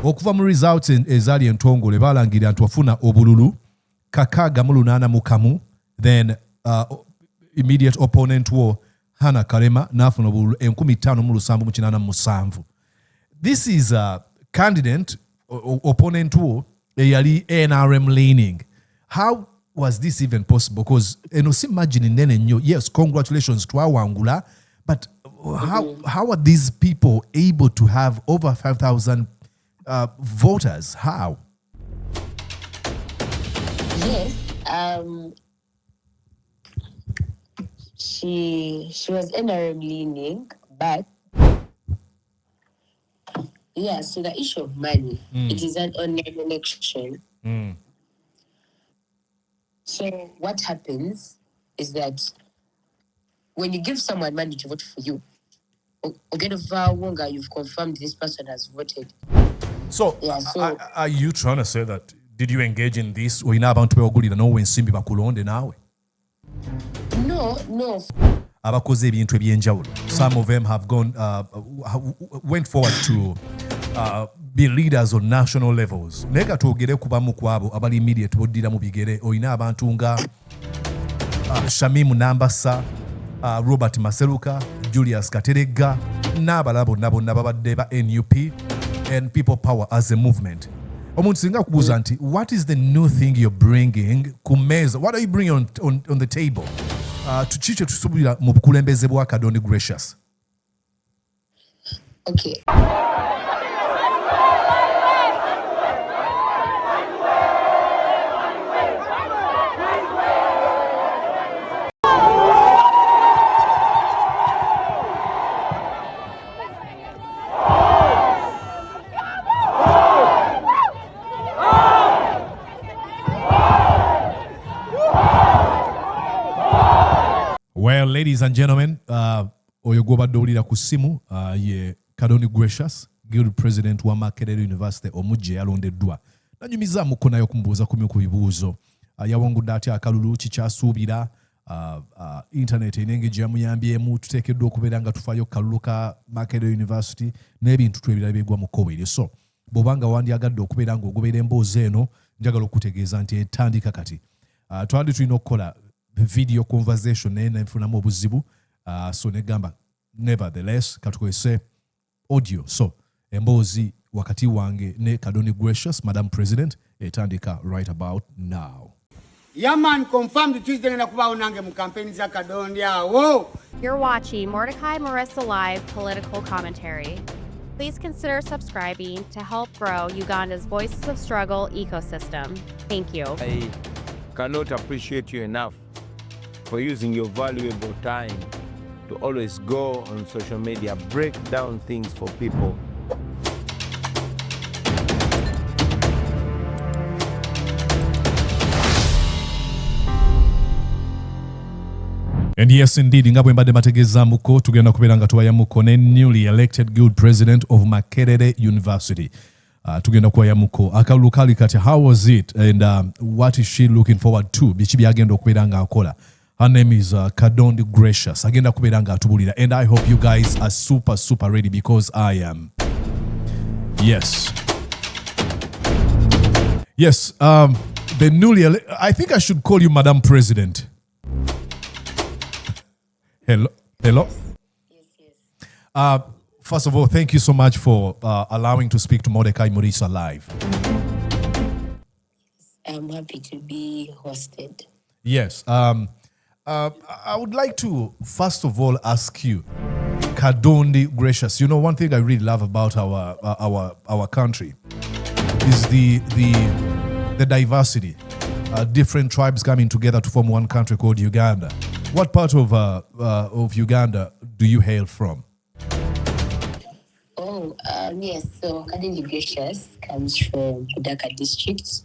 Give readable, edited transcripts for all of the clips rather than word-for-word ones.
okuva mu results ezaali entongole balangira nti wafuna obululu 681 then immediate opponent wo Hannah Karema nafuna obululu 5787. This is a candidate opponent wo eyali NRM leaning. How was this even possible? Because imagine nene nnyo, yes, congratulations to Awangula, but how are these people able to have over 5,000 voters? How? Yes, she was NRM leaning, but yeah. So the issue of money, it is an online election. So what happens is that when you give someone money to vote for you, you've confirmed this person has voted. So, yeah, are you trying to say that, did you engage in this? Or ina abantu bewagulira no wensimbi bakulonde nawe? No. Abakoze ebintu ebyenjawulo. Some of them have gone, went forward to be leaders on national levels. Neka tuogere kubamu kwabo abali immediate bodira mu bigere. Oyina abantu nga Shamimu Nambasa, Robert Maseruka, Julius Katerega, n'abalabo nabo babadde ba NUP and People Power as a movement. Omuntu singa kubuza nti, what is the new thing you're bringing kumeza? What are you bringing on the table? Tuchiche tusubira mu bukulembeze bwa Kadondi Gracious. Okay. Well, ladies and gentlemen, oyo gwobadde owulira ku ssimu ye Kadondi Gracious, Guild President wa Makerere University omujje yalondeddwa. Nanyumizaamuko naye okumubuuza ku bibuuzo. Yawangudde atya akalulu kikyasuubira internet enenge yamuyambyemu tuteekeddwa okubeera nga tufaayo kalulu ka Makerere University n'ebintu ebirala bigwa mu kkobo. So bw'obanga wandyagadde okubeera ng'ogoberera emboozi eno njagala okutegeeza nti etandika kati. Twali tulina okukola video conversation naye nenfunamu obuzibu, so negamba nevertheless katukozese audio. So emboozi wakati wange ne Kadondi Gracious, Madam President, etandika right about now. Yaman confirmed Tuesday na kuba unange mu campaign za Kadondi awo. You're watching Mordecai Marissa Live political commentary. Please consider subscribing to help grow Uganda's Voices of Struggle ecosystem. Thank you. I cannot appreciate you enough for using your valuable time to always go on social media, break down things for people. And yes, indeed, nga bwe mbadde bategeezaamuko tugenda kubeera nga tubayamuko ne newly elected Guild President of Makerere University. Tugenda kubayamuko akalulu kali kati, how was it and what is she looking forward to? Biki byagenda okubeera nga akola. Her name is Kadondi Gracious. Agenda kubeera nga atubulira, and I hope you guys are super ready because I am. Yes. The newly I think I should call you Madam President. Hello. Yes. First of all, thank you so much for allowing to speak to Mordecai Marissa Live. I'm happy to be hosted. Yes. I would like to first of all ask you, Kadondi Gracious. You know, one thing I really love about our country is the diversity. Different tribes coming together to form one country called Uganda. What part of Uganda do you hail from? Yes. So Kadondi Gracious comes from Budaka district.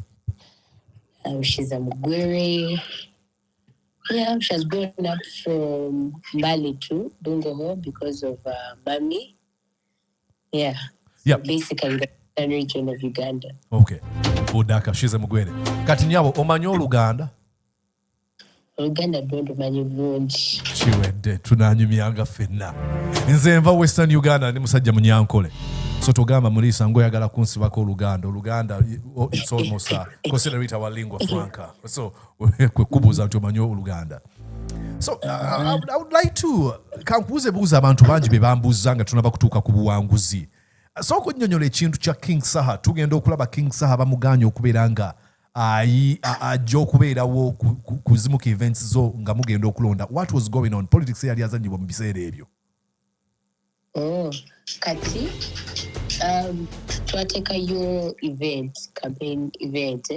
She's a Mugwere. Yeah, she has grown up from Mbali to Dongoho because of Mami. Yeah. So basically the region of Uganda. Okay. Budaka, she's a Mugwere. Kati nyabo, omanyo Oluganda? Oluganda don't manyi bulungi. Chiwedde, tunanyumyanga fenna. Nze nva Western Uganda ndi musajja munyankole. So togamba Mulisa ngoyagala kunsibako Oluganda it's almost consider it our lingua franca. So kubuza nti omanyi Oluganda. So I would like to buuza abantu bangi be bambuuza nga tunaba kutuuka ku buwanguzi. So kunnyonnyola ekintu kya King Saha, tugenda okulaba King Saha bamuganye okubeera nga ajja okubeerawo ku zimu ku events zo nga mugenda okulonda. What was going on? Politics yali azannyibwa mu biseera ebyo. Kati twatekayo campaign event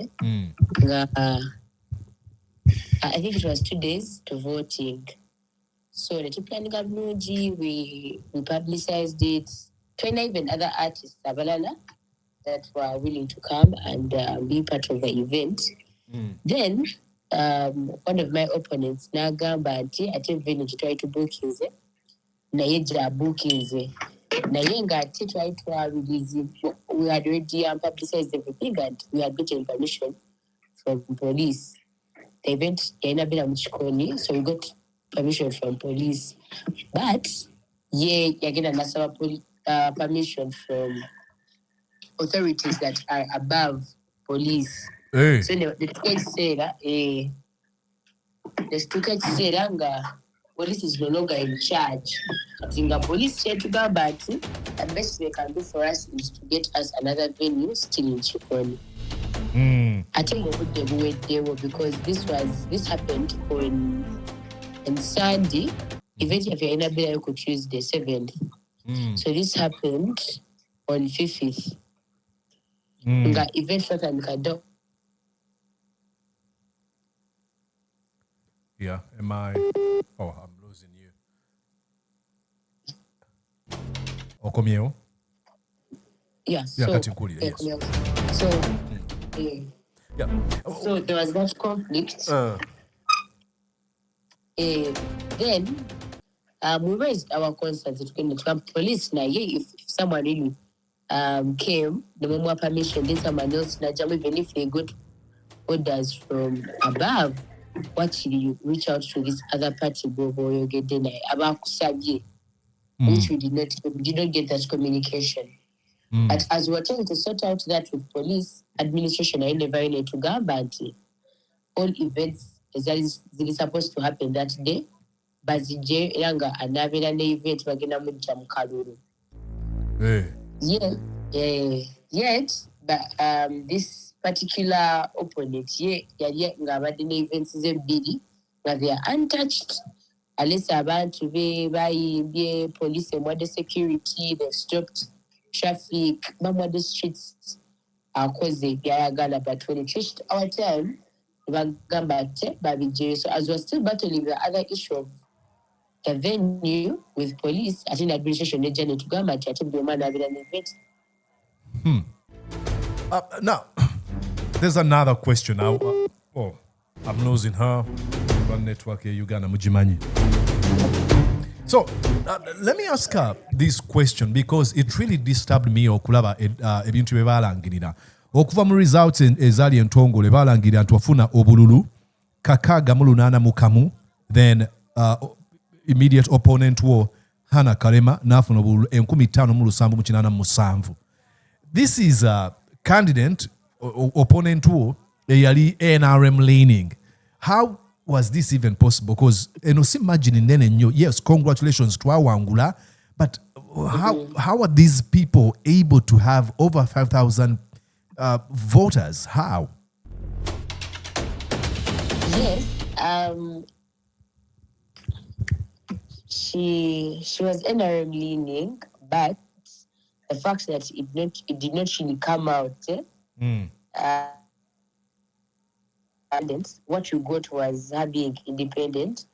nga I think it was 2 days to voting. So the planning bulungi, we publicized it. 20 even other artists abalala that were willing to come and be part of the event. Then one of my opponents nagamba nti ate village try to book his naye ja bookings naye nga ate try to release. We had already publicized everything and we had gotten permission from police. The event yanabira mu kikoni, so we got permission from police, but yagenda nasaba permission from authorities that are above police. Hey. So the tukakiseera nga police is no longer in charge. Katinga police said to Gambati, the best they can do for us is to get us another venue still in Chikoni. I think we would do because this happened on Sunday. Event of your inability could choose the 7th. So this happened on 5th. Event shot and Kado. Yeah, am I? Oh, I'm losing you. Okomio? Yeah. Yeah, so, yes. So, yeah. So there was that conflict. Then we raised our concerns to police. Now, if someone really came, the more permission, then someone else, even if they got orders from above, what should you reach out to this other party, which we did not get that communication. But as we were trying to sort out that with police administration, I never need to go, but all events that supposed to happen that day, but the Yanga and Navina event bagina mujam kaluru. Yet, but this particular opponent, ngabadine events is a bidi, but they are untouched. Unless abantu be police and what security, they stopped traffic, the streets cause they gala, but when it reached our time, so as we're still battling the other issue of the venue with police, I think the administration is to go and I think the man having an event. Now, there's another question now. I'm losing her. One network here, Uganda, Mujimanyi. So, let me ask her this question because it really disturbed me. Okulaba ebintu bebalangirira. Okuva mu results ezali entongole balangirira nti wafuna obululu kakaga mu 8 then immediate opponent wo Hannah Karema nafuna obululu 5787. This is a candidate opponent wo eyali NRM leaning. How was this even possible? Because imagine nene nnyo. Yes, congratulations to Awangula, but how are these people able to have over 5,000 voters? How? Yes, she was NRM leaning, but the fact that it did not really come out. What you got was her being independent,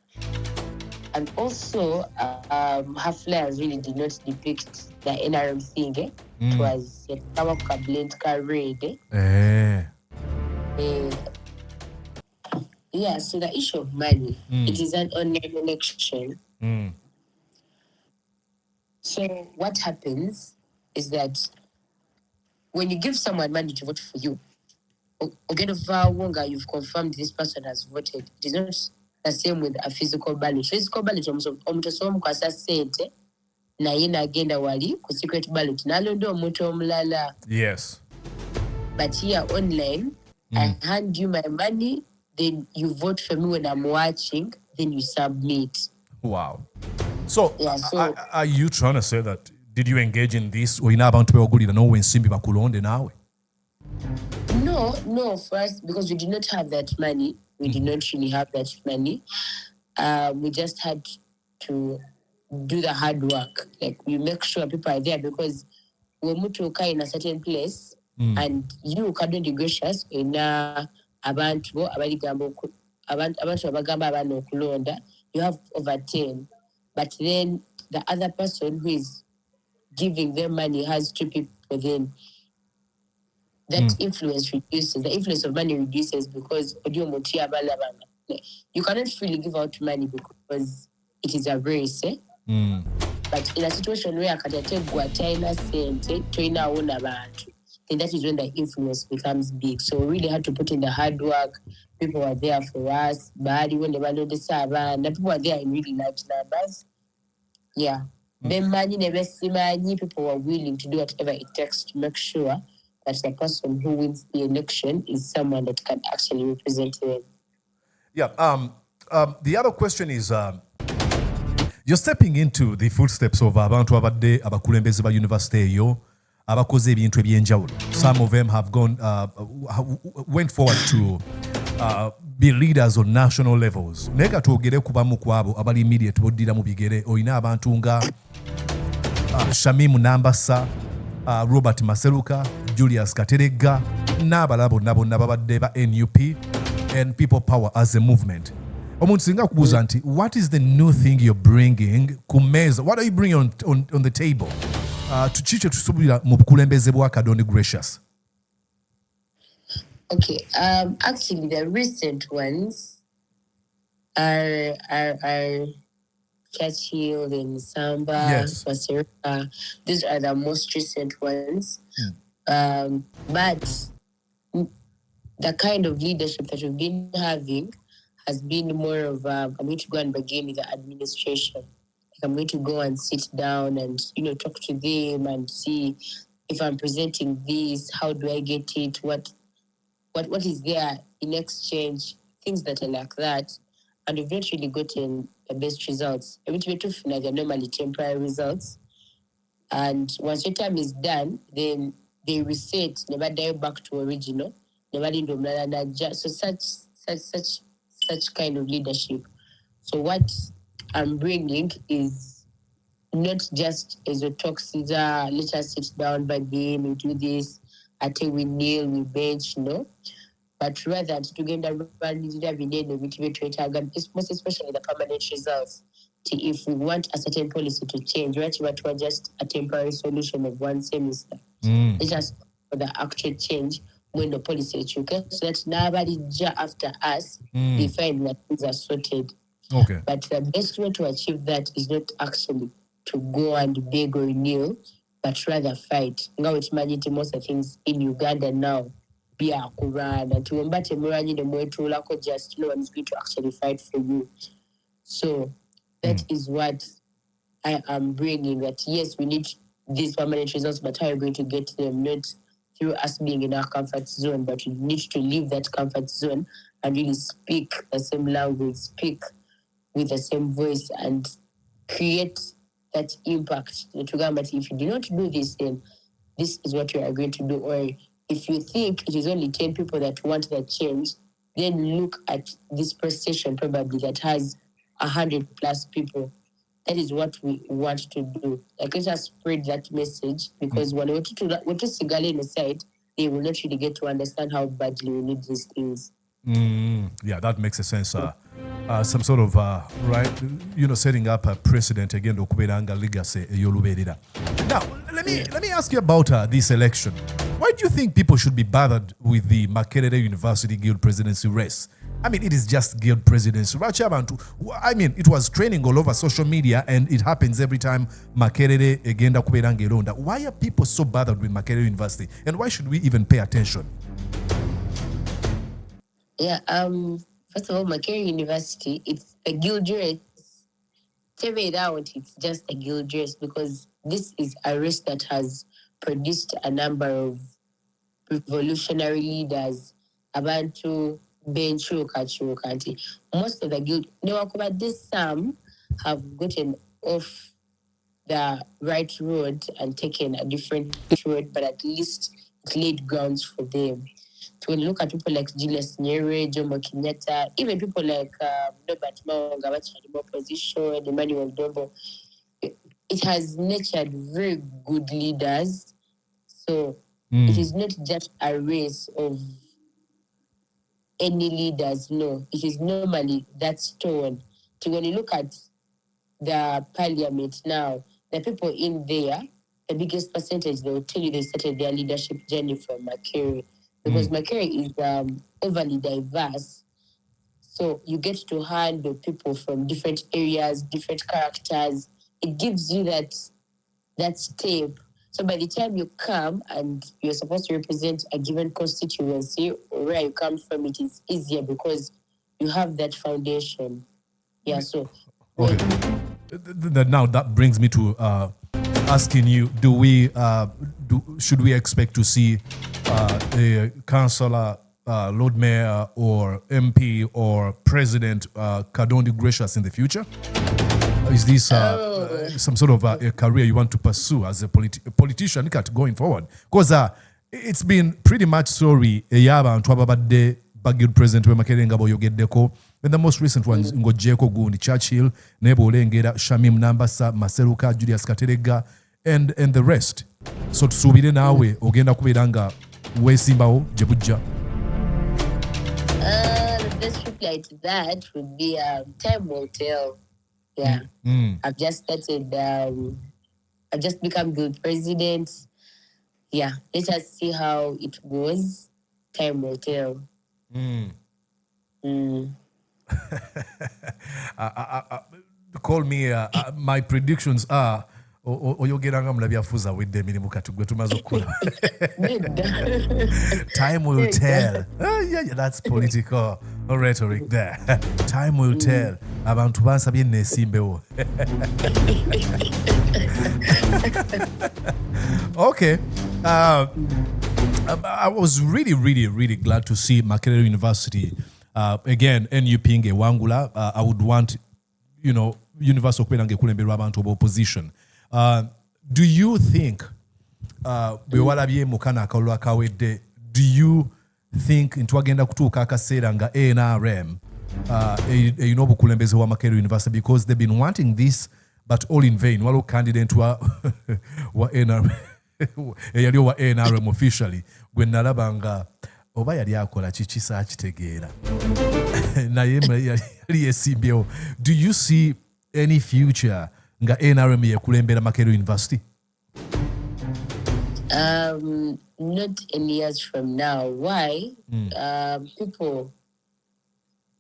and also her flyers really did not depict the NRM thing. It was a blend red. Yeah, so the issue of money, it is an online election. So what happens is that when you give someone money to vote for you, you've confirmed this person has voted. It is not the same with a physical ballot. Physical ballot, naye n'agenda wali ku secret ballot n'alonda omuntu omulala. Yes. But here online, I hand you my money, then you vote for me when I'm watching, then you submit. Wow. So, Yeah, so are you trying to say that, did you engage in this? Or abantu beogulira no wensimbi bakulonde nawe? No, first, because we did not have that money. We did not really have that money. We just had to do the hard work. Like, we make sure people are there, because when you are in a certain place, and you Kadondi Gracious in abantu abagamba abantu okulonda, you have over 10. But then the other person who is giving them money has 2 people, then that influence reduces. The influence of money reduces, because you cannot freely give out money because it is a race. But in a situation where akatategwa taina sente toina awona abantu, then that is when the influence becomes big. So we really had to put in the hard work. People were there for us. Badi when the people were there in really large numbers. Yeah. People were willing to do whatever it takes to make sure that the person who wins the election is someone that can actually represent them. Yeah. The other question is, you're stepping into the footsteps of abantu abadde abakulembeze ba university eyo abakoze ebintu ebyenjawulo. Some of them have gone, went forward to be leaders on national levels. Naye katwogere ku bamu ku abo abali immediate boddira mu bigere. Oyina abantu nga Shamimu Nambassa, Robert Maseruka, Julius Kateregga, n'abalala bonna bonna babadde ba NUP and People Power as a movement. Omuntu singa kubuuza nti, what is the new thing you're bringing ku meza? What are you bringing on the table? Tukiki tusubira mu bukulembeze bwa Kadondi Gracious? Okay, actually the recent ones are Churchill and Samba, Yes. Masereka. These are the most recent ones. But the kind of leadership that we've been having has been more of I'm going to go and begin with the administration. Like, I'm going to go and sit down and talk to them and see if I'm presenting this, how do I get it, what is there in exchange, things that are like that. And we've not really gotten the best results. They're normally temporary results. And once your time is done, then they reset, never dive back to original, never into so such kind of leadership. So what I'm bringing is not just as a toxic, let us sit down by them and do this, I think we kneel, we bench, but rather to get the most especially the permanent results. If we want a certain policy to change, we're just a temporary solution of one semester. It's just for the actual change when the policy is okay, so that nobody after us they find that things are sorted. Okay. But the best way to achieve that is not actually to go and beg or kneel, but rather fight. Now it's managing most of things in Uganda now. Be a Quran and to just no one is going to actually fight for you. So that is what I am bringing. That yes, we need these permanent results, but how are we going to get them? Not through us being in our comfort zone, but we need to leave that comfort zone and really speak the same language, speak with the same voice, and create that impact. But if you do not do this, then this is what you are going to do. Or if you think it is only 10 people that want that change, then look at this procession probably that has 100 plus people. That is what we want to do. Like, let us spread that message, because when we to Sigale in the side, they will not really get to understand how badly we need these things. Yeah, that makes a sense. Some sort of right, setting up a precedent again. Legacy. Now, let me ask you about this election. Why do you think people should be bothered with the Makerere University Guild Presidency race? I mean, it is just Guild Presidency. I mean, it was training all over social media, and it happens every time Makerere agenda kuberanga eronda. Why are people so bothered with Makerere University, and why should we even pay attention? Yeah, first of all, Makerere University, it's a guild race. Turn it out, it's just a guild race because this is a race that has produced a number of revolutionary leaders. Abantu benchu kachu. Most of the guild, some have gotten off the right road and taken a different road, but at least it laid grounds for them. So when you look at people like Julius Nyerere, Jomo Kenyatta, even people like Robert Maunga, which had more position, Emmanuel Dombo, it has nurtured very good leaders. So it is not just a race of any leaders, no. It is normally that stone. So when you look at the parliament now, the people in there, the biggest percentage, they will tell you they started their leadership journey from Makerere. Because Makerere is overly diverse. So you get to handle people from different areas, different characters. It gives you that step. So by the time you come and you're supposed to represent a given constituency or where you come from, it is easier because you have that foundation. Yeah, so... Okay. Now that brings me to asking you: should we expect to see a councillor, Lord Mayor, or MP or President Kadondi Gracious in the future? Is this some sort of a career you want to pursue as a politician going forward? Because it's been pretty much story y'abantu ababadde Guild President Makerere nga boyogeddeko. And the most recent ones ng'oggyeko gundi Churchill, naye bw'olengera Shamim Nambasa, Maseruka, Julius Katerega, and the rest. So tusuubire naawe ogenda kubeera nga weesimbawo gye bujja. The best reply to that would be time will tell. Yeah. I've just started, I've just become Guild President. Yeah, let us see how it goes. Time will tell. Call me, my predictions are oyogeranga mulabyafuza wedde emirimu kati gwe tumaze okukola. Time will tell. Yeah, that's political rhetoric there. Time will tell. Abantu bansabye neesimbewo. Okay. I was really glad to see Makerere University again NUP nge wangula. I would want, university okubeera ng'ekulemberwa abantu of opposition. Do you think bwe walabye mu kano akalulu akawedde, do you think nti wagenda kutuuka akaseera nga NRM erina obukulembeze wa Makerere University, because they've been wanting this but all in vain? Waliwo candidate wa NRM eyali wa NRM officially gwe nalaba nga oba yali akola kiki saakitegeera naye yali yeesimbyewo. Do you see any future nga NRM yekulembera Makerere University? Not in years from now. Why?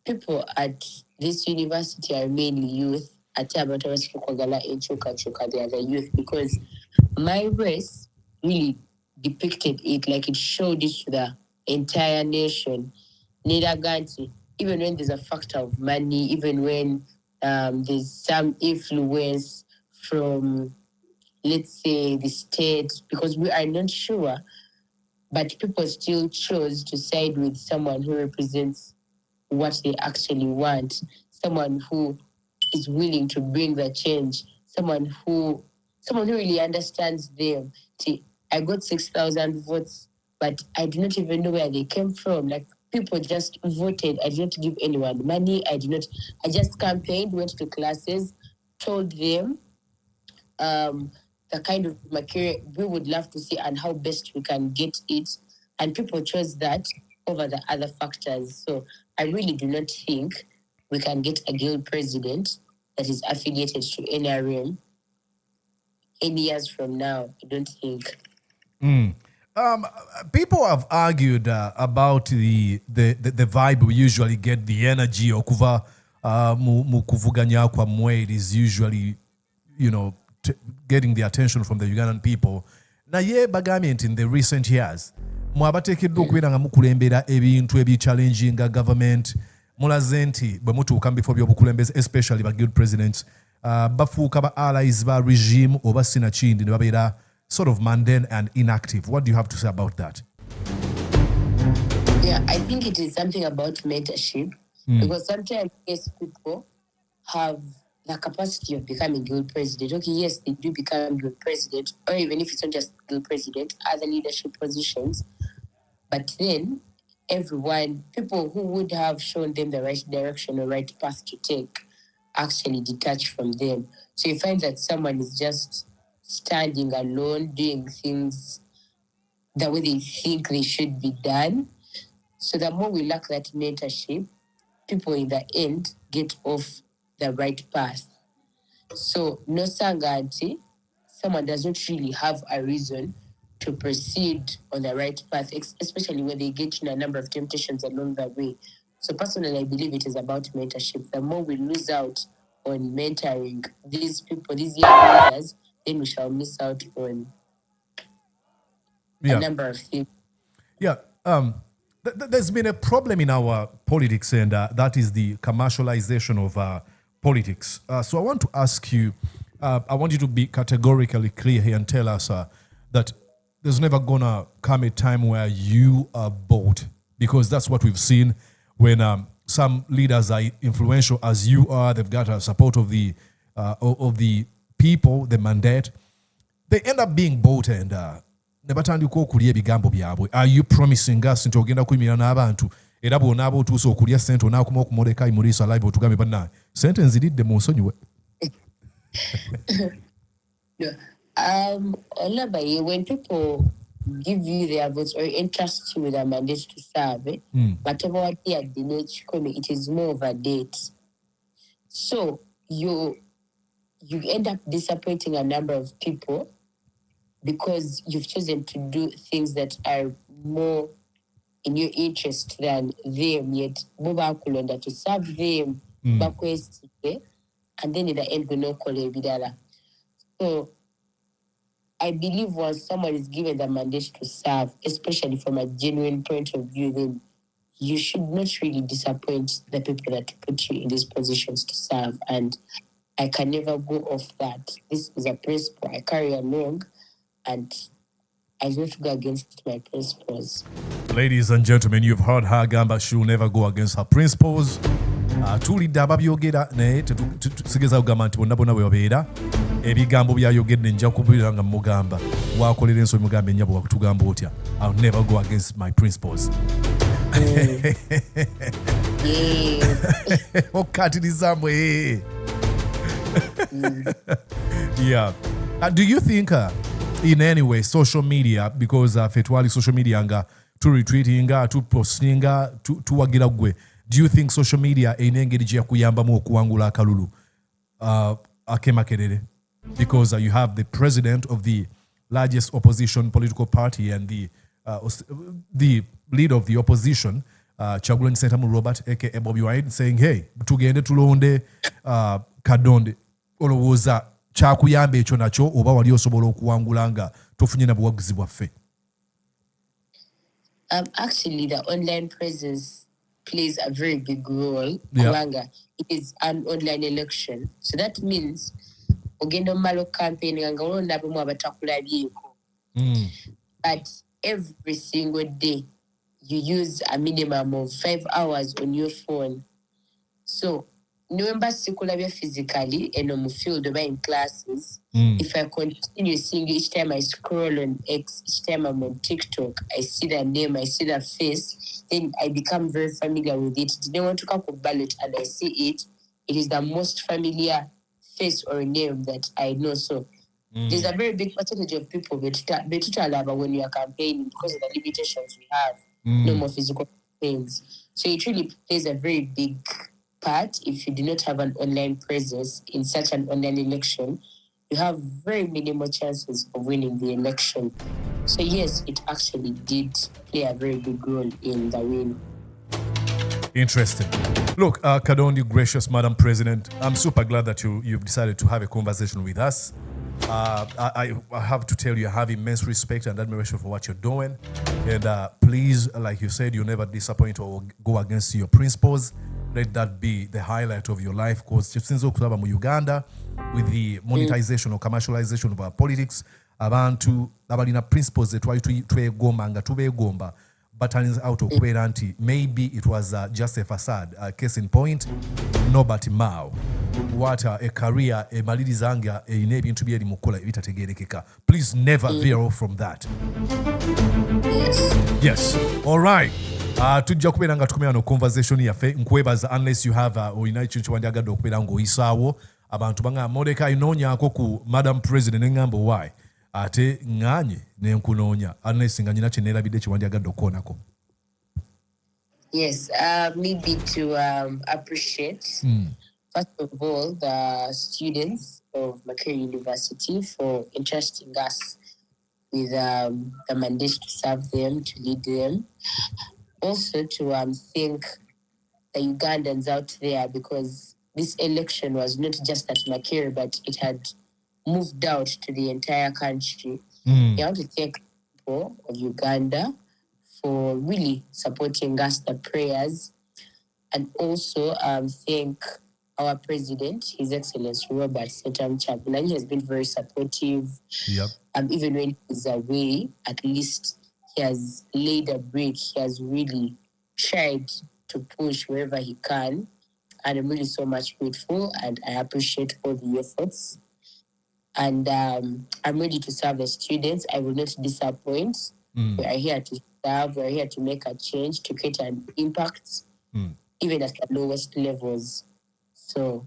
People at this university are mainly youth. They are the youth, because my race really depicted it, like it showed it to the entire nation. Even when there's a factor of money, even when there's some influence from, let's say, the state, because we are not sure, but people still chose to side with someone who represents what they actually want, someone who is willing to bring the change, someone who really understands them. See, I got 6,000 votes, but I do not even know where they came from. Like, people just voted. I did not give anyone money. I just campaigned, went to classes, told them the kind of Makerere we would love to see and how best we can get it. And people chose that over the other factors. So I really do not think we can get a guild president that is affiliated to NRM any years from now. I don't think. People have argued about the vibe we usually get, the energy okuva mu kuvuganya kwa mwe. It is usually, getting the attention from the Ugandan people. Na ye bagambye in the recent years mwabateekeddwa okubeera nga mukulembera ebintu ebi-challenging government. Mulaze nti bwe mutuuka mu bifo by'obukulembeze, especially ba guild presidents, bafuuka ba allies ba regime oba sinakindi ne babeera sort of mundane and inactive. What do you have to say about that? Yeah, I think it is something about mentorship because sometimes yes, people have the capacity of becoming guild president. Okay, yes, they do become guild president, or even if it's not just guild president, other leadership positions. But then people who would have shown them the right direction or right path to take, actually detach from them. So you find that someone is just standing alone, doing things the way they think they should be done. So the more we lack that mentorship, people in the end get off the right path. So no sanganti, someone does not really have a reason to proceed on the right path, especially when they get in a number of temptations along the way. So personally, I believe it is about mentorship. The more we lose out on mentoring these people, these young leaders, then we shall miss out on a number of things. Yeah. There's been a problem in our politics, and that is the commercialization of politics. So I want to ask you, I want you to be categorically clear here and tell us that there's never going to come a time where you are bought, because that's what we've seen when some leaders are influential as you are. They've got a support of the people, the mandate. They end up being bought and ne batandika okulya ebigambo byabwe. Are you promising us nti ogenda kuyimirira n'abantu era bw'onaaba otuuse okulya ssente onaakuma okumoleka imulisa live otugambe bannaye ssente nziridde mu nsonyiwe? When people give you their votes or entrust you with a mandate to serve, whatever what they are it is more of a date. So you end up disappointing a number of people because you've chosen to do things that are more in your interest than them, yet Boba to serve them, and then in the end, we know Bidala. So I believe once someone is given the mandate to serve, especially from a genuine point of view, then you should not really disappoint the people that put you in these positions to serve. And I can never go off that. This is a principle I carry along, and I don't go against my principles. Ladies and gentlemen, you've heard her gamba. She will never go against her principles. Tulidde ababyogera naye tusigeza kugamba nti bonna bonna bwe babeera ebigambo byayogedde nja kubira nga mugamba wakolera ensonyi mugambe nnyabo wakutugamba otya. I'll never go against my principles. Okatiriza mwe. Yeah. Do you think in any way social media, because fetwali social media nga tu retweetinga, tu postinga, tu wagira gwe, do you think social media engeri gye yakuyambamu okuwangula akalulu ake Makerere? Because you have the president of the largest opposition political party and the leader of the opposition, Kyagulanyi Ssentamu Robert aka Bobby Wine, saying, hey, tugende tulonde Kadondi. Olowooza kyakuyamba ekyo nakyo oba wali osobola okuwangula nga tofunye na buwagizi bwaffe? Actually, the online presence plays a very big role. Yeah. It is an online election. So that means ogenda malo campaign nga olonda abamu abatakulabyeko. But every single day you use a minimum of 5 hours on your phone. So November sikulabya physically and on the field or in classes. If I continue seeing each time I scroll on X, each time I'm on TikTok, I see the name, I see the face, then I become very familiar with it. Then want to come for ballot and I see it, it is the most familiar face or name that I know. So there's a very big percentage of people that when you are campaigning because of the limitations we have, no more physical campaigns. So it really plays a very big part. If you do not have an online presence in such an online election, you have very minimal chances of winning the election. So yes, it actually did play a very big role in the win. Interesting. Look, Kadondi Gracious, Madam President, I'm super glad that you've decided to have a conversation with us. I have to tell you, I have immense respect and admiration for what you're doing. And please, like you said, you never disappoint or go against your principles. let that be the highlight of your life, because since okulaba mu Uganda with the monetization or commercialization of our politics, abantu abalina principles that twali twegomba nga tubegomba, but turns out okubeera nti maybe it was just a facade. Case in point, Nobert Mao. What a career emaliriza nga erina ebintu byeri mu kukola ebitategeerekeka. Please never veer off from that. Yes. All right. Tujja kubeera nga tukomera no conversation yaffe nkwebaza, unless you have olina ekintu kyewandyagadde okubeera ng'oyisaawo abantu banga Mordecai noonyaako ku Madam President engamba why ate nganye nenkunoonya unless nga nyina kyeneerabidde kyewandyagadde okukoonako. Yes, maybe to appreciate, first of all, the students of Makerere University for entrusting us with the mandate to serve them, to lead them. Also to thank the Ugandans out there, because this election was not just at Makerere, but it had moved out to the entire country. I want to thank people of Uganda for really supporting us, the prayers, and also thank our president, His Excellency Robert Setam Chagulanyi. He has been very supportive. Yep. Even when he's away, at least he has laid a brick. He has really tried to push wherever he can. And I'm really so much grateful, and I appreciate all the efforts. And I'm ready to serve the students. I will not disappoint. We are here to serve. We're here to make a change, to create an impact, even at the lowest levels. So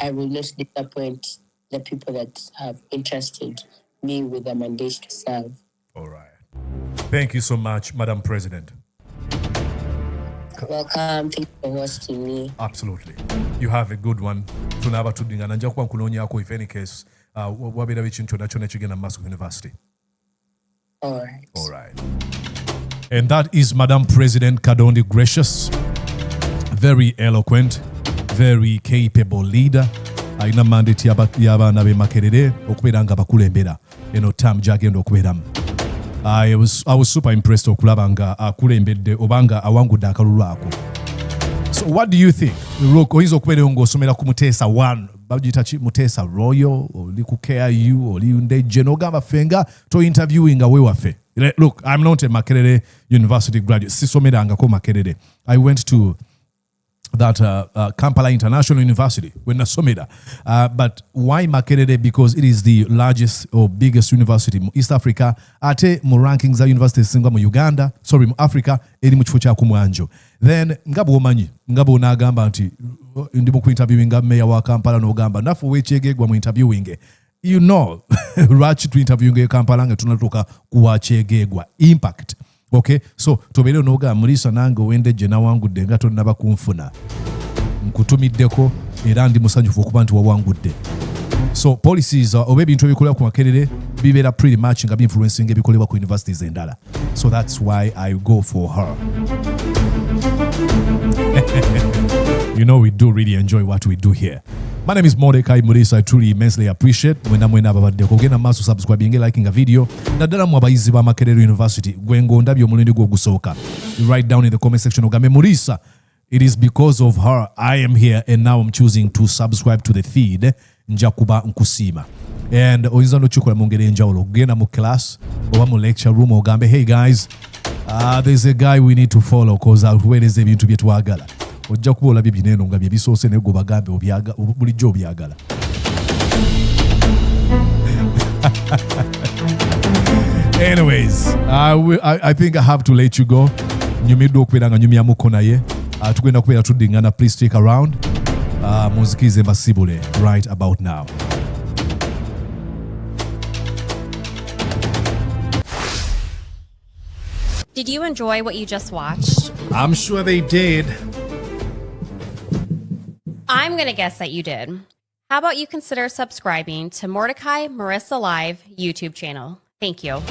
I will not disappoint the people that have entrusted me with the mandate to serve. All right. Thank you so much, Madam President. Welcome. Thank you for hosting me. Absolutely. You have a good one. Tunaba tudingana nja kuba nkunoonyaako if any case wabeerawo ekintu kyonna kyonna kigenda mu maaso ku university. All right. All right. And that is Madam President Kadondi Gracious. Very eloquent, very capable leader. Alina mandate y'abaana b'e Makerere okubeera nga bakulembera eno term gy'agenda okubeeramu. I was super impressed okulaba nga akulembedde obanga awangudde akalulu ako. So what do you think? Look, oyinza okubeera ng'osomera ku Muteesa 1, bagiyita ki Muteesa Royal, oli ku KIU, oli Ndejje, n'ogamba fenga to interviewing we waffe. Look, I'm not a Makerere University graduate. Sisomerangako Makerere. I went to that Kampala International University when Nasomeda. But why Makerere? Because it is the largest or biggest university in East Africa. Ate mu rankings za universities singa mu Uganda, sorry, mu Africa, eri mu kifo kya kumwanjo. Then ngabo omanyi, ngabo n'agamba nti ndi mu interviewing mayor wa Kampala n'ogamba nafu wekyegegwa mu interviewing. You know, lwaki tu interviewing Kampala nga tunatuuka kuwakyegegwa impact. Okay, so tobeere n'ogamba Mulisa nange ow'Endejje nawangudde nga tonnaba kunfuna. Nkutumiddeko era ndi musanyufu okuba nti wawangudde. So policies oba ebintu ebikolebwa ku Makerere bibeera pretty much nga bi-influencing ebikolebwa ku universities endala. So that's why I go for her. You know, we do really enjoy what we do here. My name is Mordecai Mulisa. I truly immensely appreciate mwena ababaddeko ogenda maaso subscribing, liking a video. Naddala mu abayizi ba Makerere University gwe ng'ondabye omulundi gwo ogusooka. You write down in the comment section ogambe Mulisa, it is because of her I am here and now I'm choosing to subscribe to the feed. Nja kuba nkusiima. And oyinza n'okikola mu ngeri enjawulo okugenda mu class oba mu lecture room ogambe hey guys, there's a guy we need to follow because atuweereza ebintu bye twagala. Ojja kuba olabye bineeno nga bye bisoose naye gwe bagambe bulijjo obyagala. Anyways, I think I have to let you go. Nyumiddwa okubeera nga nyumyamuko naye. Tugenda kubeera tuddingana. Please stick around. Munzikirize mbasibule right about now. Did you enjoy what you just watched? I'm sure they did. I'm going to guess that you did. How about you consider subscribing to Mordecai Marissa Live YouTube channel? Thank you.